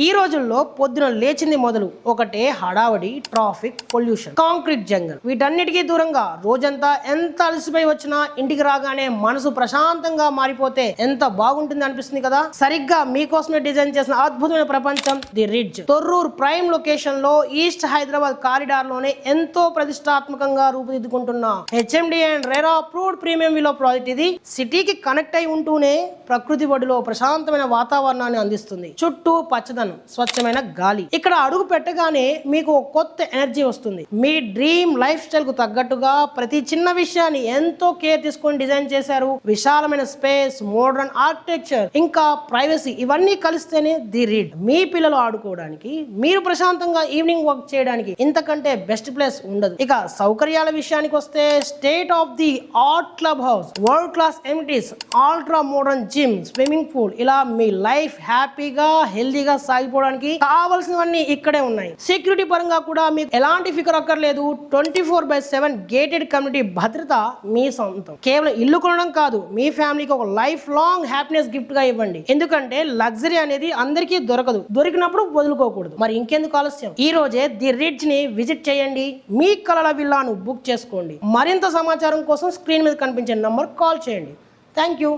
ఈ రోజుల్లో పొద్దున లేచింది మొదలు ఒకటే హడావడి, ట్రాఫిక్, పొల్యూషన్, కాంక్రీట్ జంగల్. వీటన్నిటికీ దూరంగా రోజంతా ఎంత అలసిపోయి వచ్చినా ఇంటికి రాగానే మనసు ప్రశాంతంగా మారిపోతే ఎంత బాగుంటుంది అనిపిస్తుంది కదా. సరిగ్గా మీకోసమే డిజైన్ చేసిన అద్భుతమైన ప్రపంచం the Ridge. Torrur prime location లో ఈస్ట్ హైదరాబాద్ కారిడార్ లోనే ఎంతో ప్రతిష్టాత్మకంగా రూపుదిద్దుకుంటున్న HMD and RERA approved premium villa project ఇది. సిటీకి కనెక్ట్ అయి ఉంటూనే ప్రకృతి ఒడిలో ప్రశాంతమైన వాతావరణాన్ని అందిస్తుంది. చుట్టూ పచ్చదనం, స్వచ్ఛమైన గాలి. ఇక్కడ అడుగు పెట్టగానే మీకు కొత్త ఎనర్జీ వస్తుంది. మీ డ్రీమ్ లైఫ్ స్టైల్ కు తగ్గట్టుగా ప్రతి చిన్న విషయాన్ని ఎంతో కేర్ తీసుకొని డిజైన్ చేశారు. విశాలమైన స్పేస్, మోడర్న్ ఆర్కిటెక్చర్, ఇంకా ప్రైవసీ ఇవన్నీ కలిస్తేనే ది రిడ్. మీ పిల్లలు ఆడుకోవడానికి, మీరు ప్రశాంతంగా ఈవినింగ్ వాక్ చేయడానికి ఇంతకంటే బెస్ట్ ప్లేస్ ఉండదు. ఇక సౌకర్యాల విషయానికి వస్తే state of the art club house, world class amenities, ultra modern gym, swimming pool, ఇలా మీ లైఫ్ హ్యాపీగా హెల్దీగా సాగిపోవడానికి కావాల్సినవన్నీ ఇక్కడే ఉన్నాయి. సెక్యూరిటీ పరంగా కూడా మీకు ఎలాంటి ఫికర్ అక్కర్లేదు. 24/7 గేటెడ్ కమ్యూనిటీ భద్రత మీ సొంతం. కేవలం ఇల్లు కొనడం కాదు, మీ ఫ్యామిలీకి ఒక లైఫ్ లాంగ్ హ్యాపీనెస్ గిఫ్ట్ గా ఇవ్వండి. ఎందుకంటే లగ్జరీ అనేది అందరికీ దొరకదు, దొరికినప్పుడు వదులుకోకూడదు. మరి ఇంకెందుకు ఆలస్యం, ఈ రోజే ది రిడ్జ్ ని విజిట్ చేయండి. మీ కలల విల్లాను బుక్ చేసుకోండి. మరింత సమాచారం కోసం స్క్రీన్ మీద కనిపించే నంబర్ కాల్ చేయండి. Thank you.